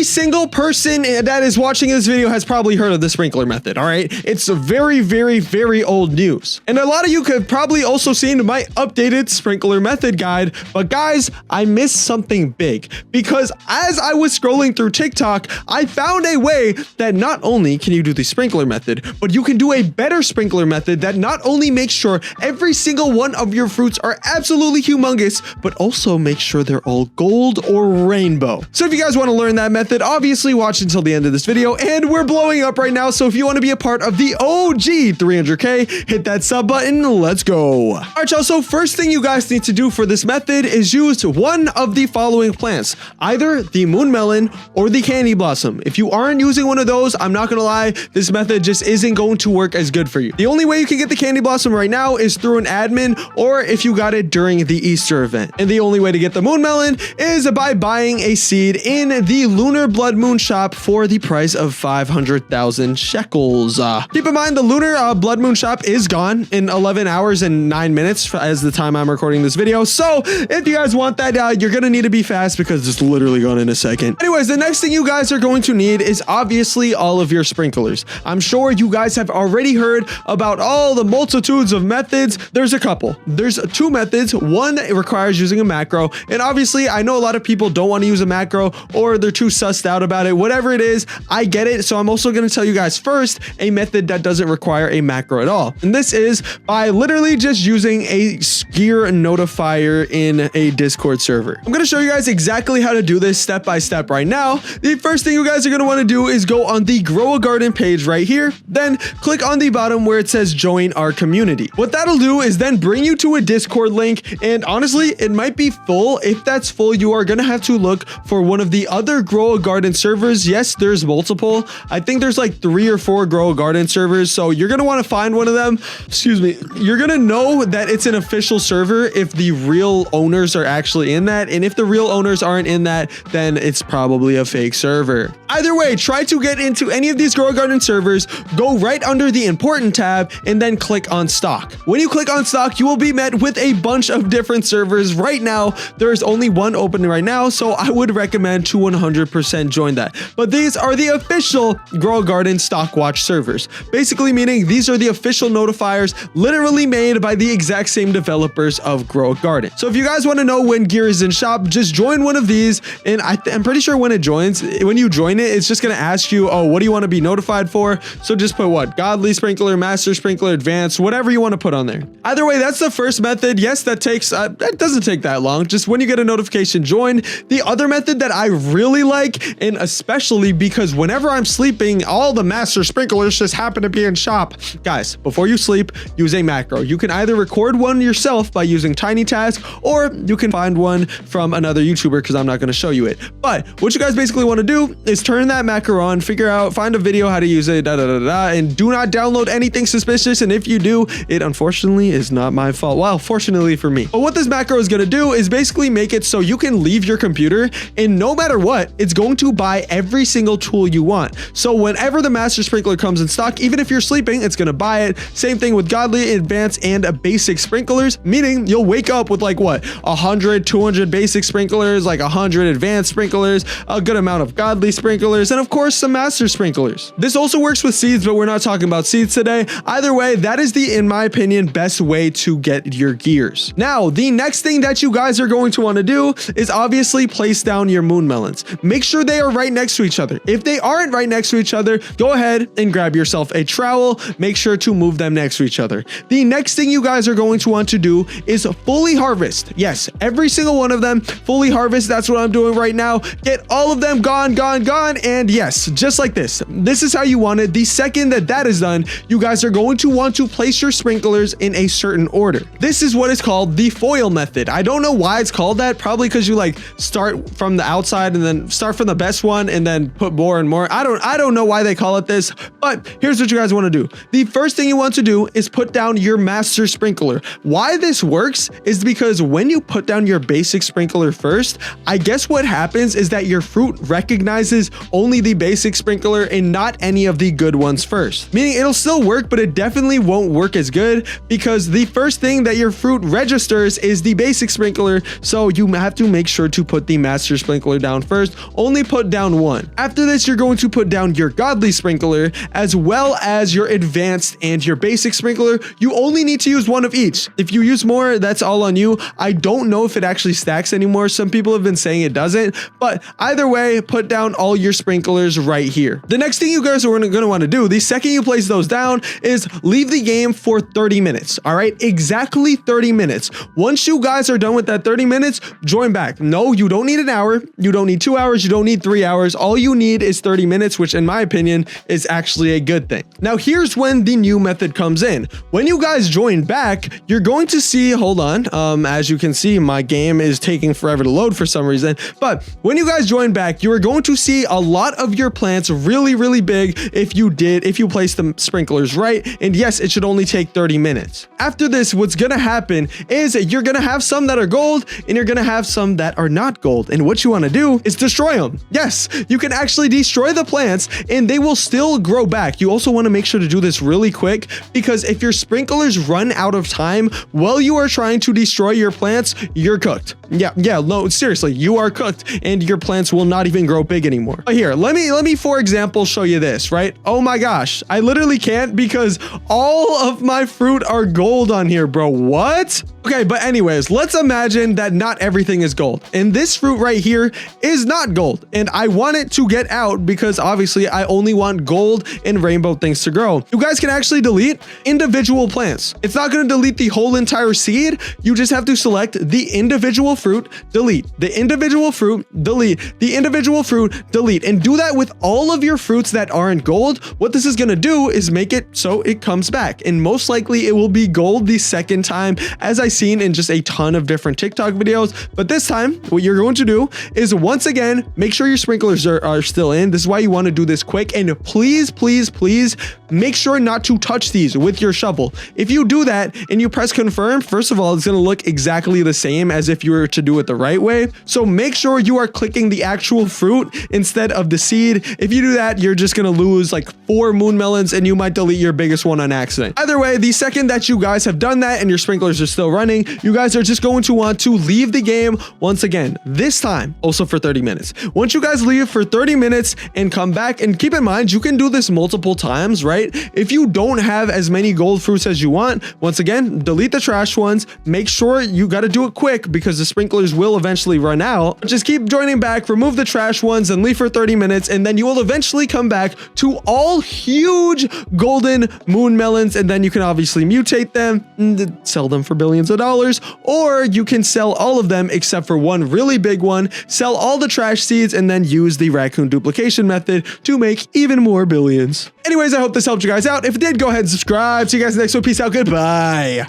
every single person that is watching this video has probably heard of the sprinkler method, all right? It's a very old news. And a lot of you could probably also seen my updated sprinkler method guide, but guys, I missed something big because as I was scrolling through TikTok, I found a way that not only can you do the sprinkler method, but you can do a better sprinkler method that not only makes sure every single one of your fruits are absolutely humongous, but also make sure they're all gold or rainbow. So if you guys want to learn that method, obviously watch until the end of this video, and we're blowing up right now. So if you want to be a part of the OG 300K, hit that sub button. Let's go. All right, y'all. So first thing you guys need to do for this method is use one of the following plants, either the moon melon or the candy blossom. If you aren't using one of those, I'm not gonna lie, this method just isn't going to work as good for you. The only way you can get the candy blossom right now is through an admin, or if you got it during the Easter event. And the only way to get the moon melon is by buying a seed in the lunar blood moon shop for the price of 500,000 shekels. Keep in mind the lunar blood moon shop is gone in 11 hours and 9 minutes as the time I'm recording this video. So if you guys want that, you're gonna need to be fast because it's literally gone in a second. Anyways, the next thing you guys are going to need is obviously all of your sprinklers. I'm sure you guys have already heard about all the multitudes of methods. There's a couple. There's two methods. One requires using a macro, and obviously I know a lot of people don't want to use a macro or they're too sussed out about it. Whatever it is, I get it. So I'm also going to tell you guys first a method that doesn't require a macro at all, and this is by literally just using a gear notifier in a Discord server. I'm going to show you guys exactly how to do this step by step right now. The first thing you guys are going to want to do is go on the Grow a Garden page right here, then click on the bottom where it says join our community. What that'll do is then bring you to a Discord link, and honestly it might be full. If that's full, you are going to have to look for one of the other Grow a Garden servers. Yes, there's multiple. I think there's like 3 or 4 Grow a Garden servers, so you're going to want to find one of them. Excuse me. You're going to know that it's an official server if the real owners are actually in that, and if the real owners aren't in that, then it's probably a fake server. Either way, try to get into any of these Grow a Garden servers, go right under the important tab, and then click on stock. When you click on stock, you will be met with a bunch of different servers. Right now, there's only one open right now, so I would recommend to 100% join that. But these are the official Grow a Garden stock watch servers, basically meaning these are the official notifiers literally made by the exact same developers of Grow a Garden. So if you guys want to know when gear is in shop, just join one of these, and I'm pretty sure when you join it, it's just going to ask you, oh, what do you want to be notified for? So just put what? Godly sprinkler, master sprinkler, advanced, whatever you want to put on there. Either way, that's the first method. Yes, that doesn't take that long. Just when you get a notification, join. The other method that I really like, and especially because whenever I'm sleeping, all the master sprinklers just happen to be in shop. Guys, before you sleep, use a macro. You can either record one yourself by using Tiny Task, or you can find one from another YouTuber because I'm not going to show you it. But what you guys basically want to do is turn that macro on, find a video how to use it, and do not download anything suspicious. And if you do, it unfortunately is not my fault. Well, fortunately for me. But what this macro is going to do is basically make it so you can leave your computer, and no matter what, it's going to buy every single tool you want. So whenever the master sprinkler comes in stock, even if you're sleeping, it's going to buy it. Same thing with godly, advanced, and basic sprinklers, meaning you'll wake up with like what, 100, 200 basic sprinklers, like 100 advanced sprinklers, a good amount of godly sprinklers, and of course some master sprinklers. This also works with seeds, but we're not talking about seeds today. Either way, that is the, in my opinion, best way to get your gears. Now, the next thing that you guys are going to want to do is obviously place down your moon melons. Make sure they are right next to each other. If they aren't right next to each other, go ahead and grab yourself a trowel. Make sure to move them next to each other. The next thing you guys are going to want to do is fully harvest. Yes, every single one of them, fully harvest. That's what I'm doing right now. Get all of them gone. And yes, just like this. This is how you want it. The second that is done, you guys are going to want to place your sprinklers in a certain order. This is what is called the foil method. I don't know why it's called that. Probably because you like start from the outside and then start from the best one and then put more and more. I don't know why they call it this, but here's what you guys want to do. The first thing you want to do is put down your master sprinkler. Why this works is because when you put down your basic sprinkler first, I guess what happens is that your fruit recognizes only the basic sprinkler and not any of the good ones first. Meaning it'll still work, but it definitely won't work as good because the first thing that your fruit registers is the basic sprinkler. So you have to make sure to put the master sprinkler down first. Only only put down one. After this, you're going to put down your godly sprinkler as well as your advanced and your basic sprinkler. You only need to use one of each. If you use more, that's all on you. I don't know if it actually stacks anymore. Some people have been saying it doesn't, but either way, put down all your sprinklers right here. The next thing you guys are going to want to do, the second you place those down, is leave the game for 30 minutes. All right, exactly 30 minutes. Once you guys are done with that 30 minutes, join back. No, you don't need an hour. You don't need 2 hours. You don't need 3 hours. All you need is 30 minutes, which in my opinion is actually a good thing. Now, here's when the new method comes in. When you guys join back, you're going to see, hold on, as you can see, my game is taking forever to load for some reason, but when you guys join back, you are going to see a lot of your plants really big if you place the sprinklers right. And yes, it should only take 30 minutes. After this, what's gonna happen is you're gonna have some that are gold and you're gonna have some that are not gold. And what you want to do is destroy them. Yes, you can actually destroy the plants and they will still grow back. You also want to make sure to do this really quick, because if your sprinklers run out of time while you are trying to destroy your plants, you're cooked. Yeah, no, seriously, you are cooked and your plants will not even grow big anymore. But here, let me for example show you this, right? Oh my gosh, I literally can't because all of my fruit are gold on here, bro. What? Okay, but anyways, let's imagine that not everything is gold. And this fruit right here is not gold. And I want it to get out because obviously I only want gold and rainbow things to grow. You guys can actually delete individual plants. It's not going to delete the whole entire seed. You just have to select the individual fruit, delete, the individual fruit, delete, the individual fruit, delete, and do that with all of your fruits that aren't gold. What this is going to do is make it so it comes back, and most likely it will be gold the second time, as I've seen in just a ton of different TikTok videos. But this time, what you're going to do is once again, make sure your sprinklers are still in. This is why you want to do this quick, and please make sure not to touch these with your shovel. If you do that and you press confirm, first of all, it's going to look exactly the same as if you were to do it the right way. So make sure you are clicking the actual fruit instead of the seed. If you do that, you're just going to lose like 4 moon melons and you might delete your biggest one on accident. Either way, the second that you guys have done that and your sprinklers are still running, you guys are just going to want to leave the game once again, this time also for 30 minutes. Once you guys leave for 30 minutes and come back, and keep in mind, you can do this multiple times, right? If you don't have as many gold fruits as you want, once again, delete the trash ones. Make sure you got to do it quick because the sprinklers will eventually run out. Just keep joining back, remove the trash ones and leave for 30 minutes, and then you will eventually come back to all huge golden moon melons, and then you can obviously mutate them and sell them for billions of dollars, or you can sell all of them except for one really big one, sell all the trash seeds, and then use the raccoon duplication method to make even more billions. Anyways, I hope this helped you guys out. If it did, go ahead and subscribe. See you guys next one. Peace out. Goodbye.